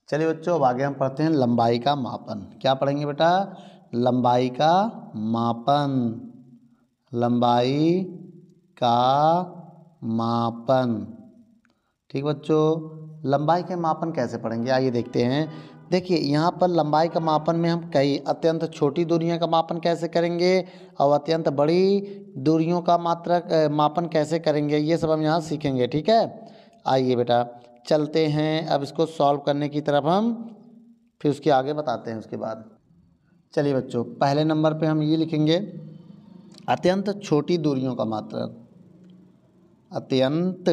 चलिए बच्चों, अब आगे हम पढ़ते हैं लंबाई का मापन। क्या पढ़ेंगे बेटा? लंबाई का मापन। लंबाई का मापन। ठीक बच्चों, लंबाई के मापन कैसे पढ़ेंगे आइए देखते हैं। देखिए यहाँ पर लंबाई का मापन में हम कई अत्यंत छोटी दूरियों का मापन कैसे करेंगे और अत्यंत बड़ी दूरियों का मापन कैसे करेंगे, ये सब हम यहाँ सीखेंगे। ठीक है, आइए बेटा चलते हैं अब इसको सॉल्व करने की तरफ हम, फिर उसके आगे बताते हैं उसके बाद। चलिए बच्चों, पहले नंबर पे हम ये लिखेंगे अत्यंत छोटी दूरियों का मात्रक। अत्यंत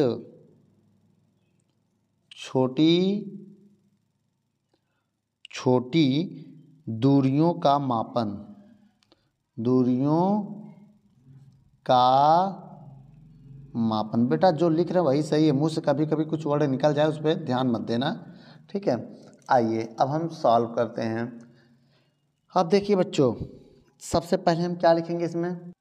छोटी दूरियों का मापन। दूरियों का मापन। बेटा जो लिख रहे हैं वही सही है, मुंह से कभी कभी कुछ वर्ड निकल जाए उस पर ध्यान मत देना। ठीक है, आइए अब हम सॉल्व करते हैं। अब देखिए बच्चों, सबसे पहले हम क्या लिखेंगे इसमें।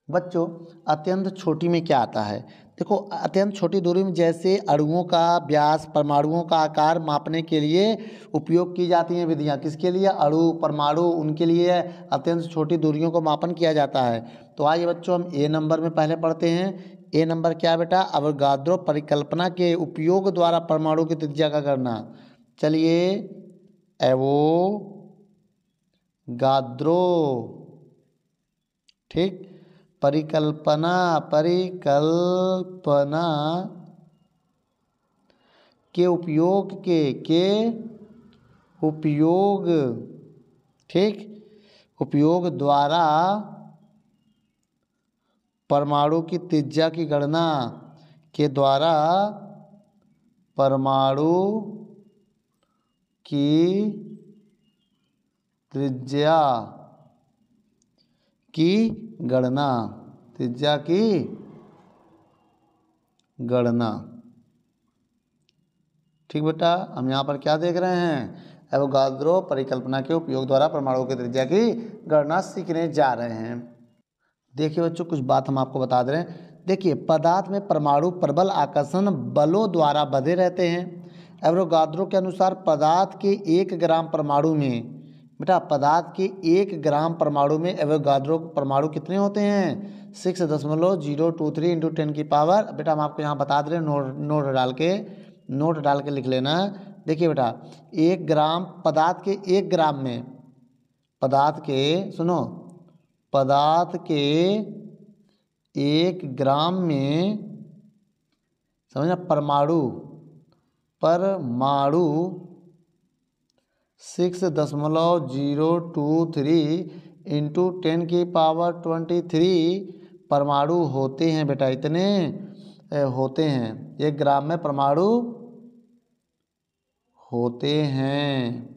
बच्चों अत्यंत छोटी में क्या आता है? देखो अत्यंत छोटी दूरी में जैसे अणुओं का व्यास, परमाणुओं का आकार मापने के लिए उपयोग की जाती हैं विधियां। किसके लिए? अणु, परमाणु, उनके लिए अत्यंत छोटी दूरियों को मापन किया जाता है। तो आइए बच्चों हम ए नंबर में पहले पढ़ते हैं। ए नंबर क्या बेटा? अवोगाद्रो परिकल्पना के उपयोग द्वारा परमाणु की त्रिज्या का करना। चलिए, एवोगाद्रो, ठीक, परिकल्पना के उपयोग ठीक, उपयोग द्वारा परमाणु की त्रिज्या की गणना के द्वारा परमाणु की त्रिज्या की गणना, त्रिज्या की गणना। ठीक बेटा, हम यहाँ पर क्या देख रहे हैं? एवोगाद्रो परिकल्पना के उपयोग द्वारा परमाणु की त्रिज्या की गणना सीखने जा रहे हैं। देखिए बच्चों, कुछ बात हम आपको बता दे रहे हैं। देखिए पदार्थ में परमाणु प्रबल आकर्षण बलों द्वारा बंधे रहते हैं। एवोगाद्रो के अनुसार पदार्थ के 1 ग्राम परमाणु में, बेटा पदार्थ के 1 ग्राम परमाणु में एवोगाद्रो परमाणु कितने होते हैं? 6.023 इंटू 10 की पावर। बेटा हम आपको यहाँ बता दे रहे हैं, नोट डाल के लिख लेना। देखिए बेटा 1 ग्राम पदार्थ के 1 ग्राम में, पदार्थ के 1 ग्राम में, समझना, परमाणु 6.023 इंटू 10 की पावर 23 परमाणु होते हैं। बेटा इतने होते हैं, 1 ग्राम में परमाणु होते हैं।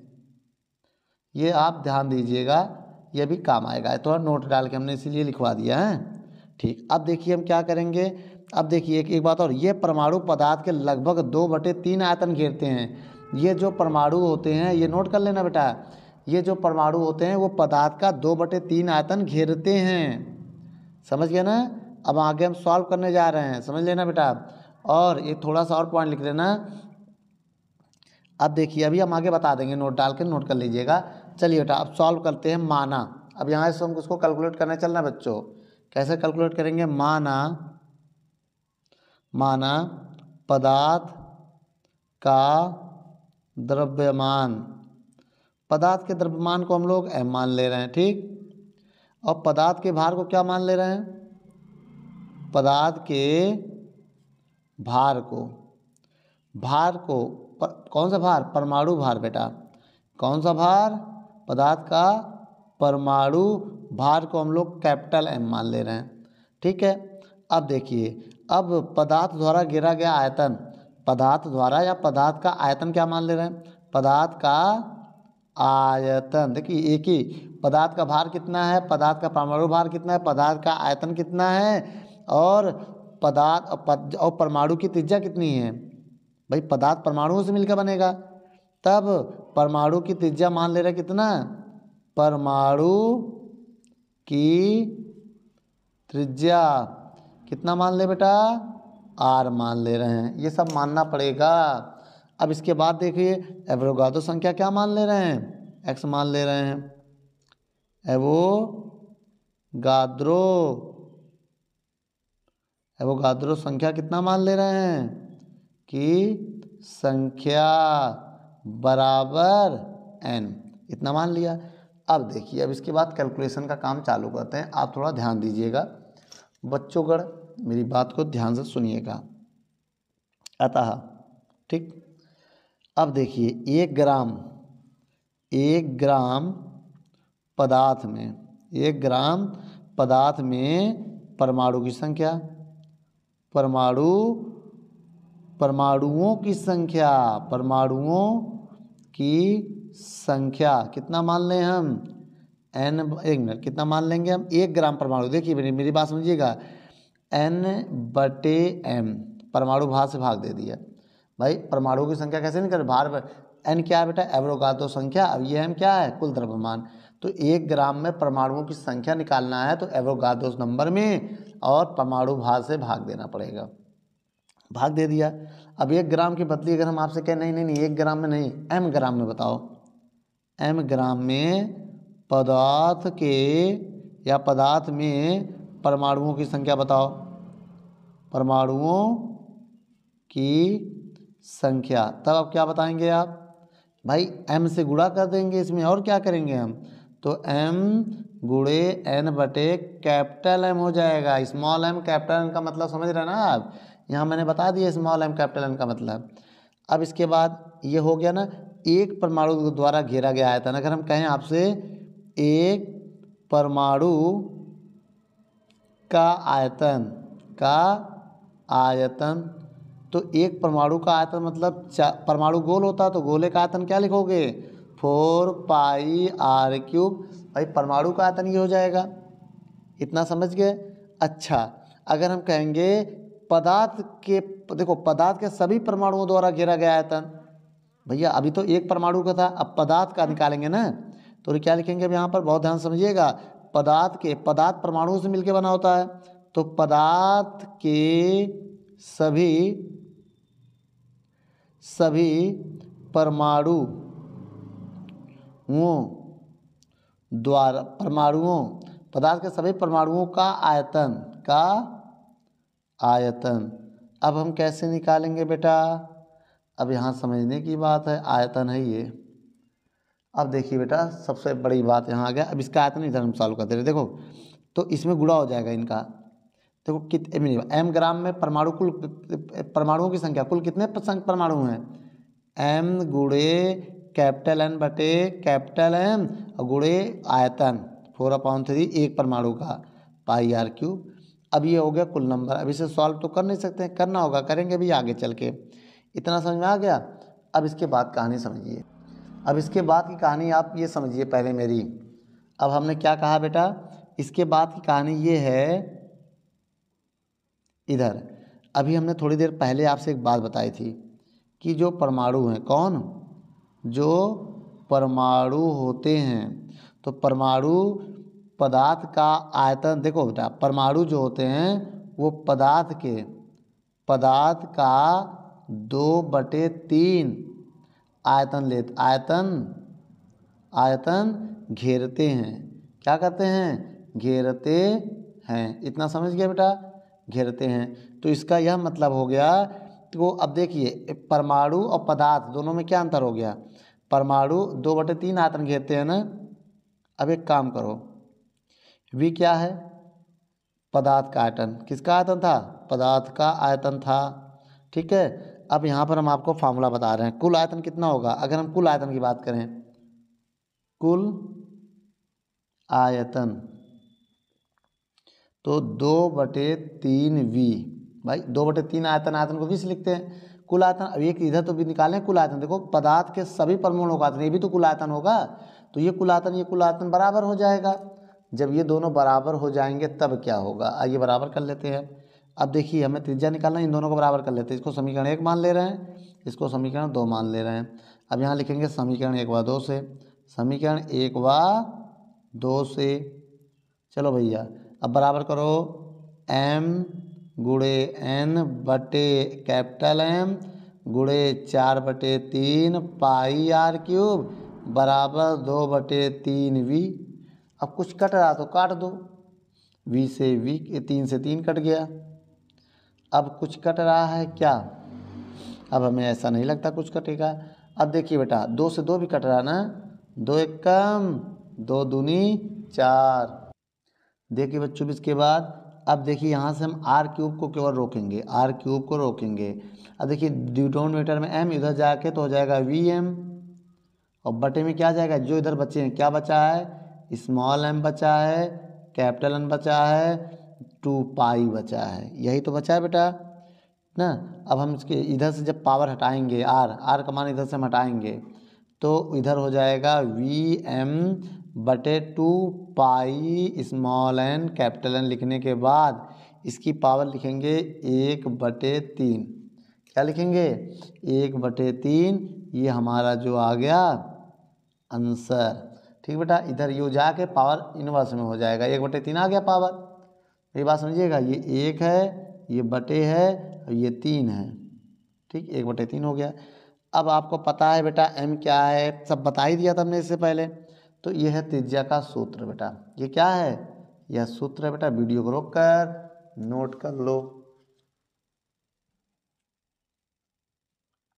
ये आप ध्यान दीजिएगा, ये भी काम आएगा। थोड़ा नोट डाल के हमने इसीलिए लिखवा दिया है। ठीक, अब देखिए हम क्या करेंगे। अब देखिए एक बात और, ये परमाणु पदार्थ के लगभग 2/3 आयतन घेरते हैं। ये जो परमाणु होते हैं, ये नोट कर लेना बेटा, ये जो परमाणु होते हैं वो पदार्थ का 2/3 आयतन घेरते हैं। समझ गए ना? अब आगे हम सॉल्व करने जा रहे हैं, समझ लेना बेटा। और एक थोड़ा सा और पॉइंट लिख लेना। अब देखिए अभी हम आगे बता देंगे, नोट डाल के नोट कर लीजिएगा। चलिए बेटा अब सॉल्व करते हैं। माना, अब यहाँ से हम उसको कैलकुलेट करने चलना बच्चों। कैसे कैलकुलेट करेंगे? माना पदार्थ का द्रव्यमान, पदार्थ के द्रव्यमान को हम लोग m मान ले रहे हैं। ठीक, और पदार्थ के भार को क्या मान ले रहे हैं? पदार्थ के भार को कौन सा भार? परमाणु भार। बेटा कौन सा भार? पदार्थ का परमाणु भार को हम लोग कैपिटल M मान ले रहे हैं। ठीक है, अब देखिए, अब पदार्थ द्वारा गिरा गया आयतन, पदार्थ द्वारा या पदार्थ का आयतन क्या मान ले रहे हैं? पदार्थ का आयतन। देखिए एक ही पदार्थ का भार कितना है, पदार्थ का परमाणु भार कितना है, पदार्थ का आयतन कितना है, और पदार्थ और परमाणु की त्रिज्या कितनी है। भाई पदार्थ परमाणुओं से मिलकर बनेगा, तब परमाणु की त्रिज्या मान ले रहे कितना? परमाणु की त्रिज्या कितना मान ले बेटा? R मान ले रहे हैं। ये सब मानना पड़ेगा। अब इसके बाद देखिए एवोगाड्रो संख्या क्या मान ले रहे हैं, x मान ले रहे हैं। एवोगाड्रो संख्या कितना मान ले रहे हैं कि संख्या बराबर n, इतना मान लिया। अब देखिए अब इसके बाद कैलकुलेशन का काम चालू करते हैं। आप थोड़ा ध्यान दीजिएगा बच्चों, मेरी बात को ध्यान से सुनिएगा। अतः ठीक, अब देखिए 1 ग्राम पदार्थ में, 1 ग्राम पदार्थ में परमाणु की संख्या, परमाणुओं की संख्या कितना मान लें हम, n, एक मिनट, कितना मान लेंगे हम, 1 ग्राम परमाणु। देखिए मेरी बात समझिएगा, n/m, परमाणु भार से भाग दे दिया भाई। परमाणु की संख्या कैसे निकले, भार पर n क्या है बेटा, एवोगाड्रो संख्या। अब ये m क्या है, कुल द्रव्यमान। तो 1 ग्राम में परमाणुओं की संख्या निकालना है तो एवोगाड्रो नंबर में और परमाणु भार से भाग देना पड़ेगा। भाग दे दिया। अब 1 ग्राम की बदली अगर हम आपसे कहें नहीं 1 ग्राम में नहीं, m ग्राम में बताओ, m ग्राम में पदार्थ में परमाणुओं की संख्या बताओ, परमाणुओं की संख्या। तब आप क्या बताएंगे आप भाई, m से गुणा कर देंगे इसमें, और क्या करेंगे हम, तो m गुणे n/M हो जाएगा। स्मॉल m कैपिटल n का मतलब समझ रहे हैं ना आप, यहाँ मैंने बता दिया स्मॉल m कैपिटल n का मतलब। अब इसके बाद ये हो गया ना, एक परमाणु द्वारा घेरा गया आयतन। अगर हम कहें आपसे एक परमाणु का आयतन, तो एक परमाणु का आयतन मतलब परमाणु गोल होता तो गोले का आयतन क्या लिखोगे, 4πr3। भाई परमाणु का आयतन ये हो जाएगा, इतना समझ गए। अच्छा, अगर हम कहेंगे पदार्थ के सभी परमाणुओं द्वारा घेरा गया आयतन, भैया अभी तो एक परमाणु का था, अब पदार्थ का निकालेंगे ना, तो क्या लिखेंगे अब यहाँ पर, बहुत ध्यान समझिएगा। पदार्थ परमाणुओं से मिलकर बना होता है, तो पदार्थ के सभी पदार्थ के सभी परमाणुओं का आयतन। अब हम कैसे निकालेंगे बेटा, अब यहाँ समझने की बात है, आयतन है ये। अब देखिए बेटा सबसे बड़ी बात यहाँ आ गया, अब इसका आयतन इधर हम सॉल्व करते रहे। देखो तो इसमें गुणा हो जाएगा इनका। देखो कितने m ग्राम में परमाणुओं की संख्या, कुल कितने परमाणु हैं, m गुणे N/M और गुणे आयतन 4/3 एक परमाणु का πr3। अब ये हो गया कुल नंबर। अब इसे सॉल्व तो कर नहीं सकते हैं, करना होगा, करेंगे भी आगे चल के। इतना समझ में आ गया। अब इसके बाद कहानी समझिए, अब इसके बाद की कहानी आप ये समझिए पहले मेरी। अब हमने क्या कहा बेटा, इसके बाद की कहानी ये है, इधर अभी हमने थोड़ी देर पहले आपसे एक बात बताई थी कि जो परमाणु हैं, जो परमाणु होते हैं, तो परमाणु पदार्थ का आयतन, देखो बेटा परमाणु जो होते हैं वो पदार्थ का 2/3 आयतन घेरते हैं। क्या करते हैं, घेरते हैं। इतना समझ गया बेटा, घेरते हैं। तो इसका यह मतलब हो गया। तो अब देखिए परमाणु और पदार्थ दोनों में क्या अंतर हो गया, परमाणु 2/3 आयतन घेरते हैं ना। अब एक काम करो, V क्या है, पदार्थ का आयतन। किसका आयतन था, पदार्थ का आयतन था। ठीक है, अब यहाँ पर हम आपको फार्मूला बता रहे हैं, कुल आयतन कितना होगा। अगर हम कुल आयतन की बात करें, कुल आयतन तो 2/3V। भाई 2/3 आयतन को 20 लिखते हैं। कुल आयतन, अब एक इधर तो भी निकालें कुल आयतन। देखो पदार्थ के सभी परमाणुओं का आयतन, ये भी तो कुल आयतन होगा। तो ये कुल आयतन बराबर हो जाएगा। जब ये दोनों बराबर हो जाएंगे तब क्या होगा, आइए बराबर कर लेते हैं। अब देखिए हमें त्रिज्या निकालना है, इन दोनों को बराबर कर लेते हैं। इसको समीकरण 1 मान ले रहे हैं, इसको समीकरण 2 मान ले रहे हैं। अब यहाँ लिखेंगे समीकरण 1 व 2 से, समीकरण 1 व 2 से। चलो भैया अब बराबर करो, M गुणे N/M गुणे 4/3 पाई आर क्यूब बराबर 2/3v। अब कुछ कट रहा तो काट दो, v से v 3 से 3 कट गया। अब कुछ कट रहा है क्या? अब हमें ऐसा नहीं लगता कुछ कटेगा। अब देखिए बेटा 2 से 2 भी कट रहा ना, 2 एक कम 2 दूनी 4। देखिए बच्चों इसके बाद अब देखिए यहाँ से हम आर क्यूब को केवल रोकेंगे, आर क्यूब को रोकेंगे। अब देखिए डिनोमिनेटर में m इधर जाके तो हो जाएगा vm और बटे में क्या जाएगा, जो इधर बचे हैं क्या बचा है, स्मॉल m बचा है, कैपिटल N बचा है, 2 पाई बचा है, यही तो बचा है बेटा ना। अब हम इसके इधर से जब पावर हटाएंगे आर का मान इधर से हम हटाएंगे तो इधर हो जाएगा Vm/2 pi small n capital N लिखने के बाद इसकी पावर लिखेंगे 1/3। क्या लिखेंगे 1/3। ये हमारा जो आ गया आंसर। ठीक बेटा, इधर यू जाके पावर इनवर्स में हो जाएगा, 1/3 आ गया पावर। ये बात समझिएगा, ये 1 है, ये बटे है और ये 3 है। ठीक, 1/3 हो गया। अब आपको पता है बेटा m क्या है, सब बता ही दिया था हमने इससे पहले। तो ये है त्रिज्या का सूत्र बेटा। ये क्या है, यह सूत्र है बेटा, वीडियो को रोक कर नोट कर लो।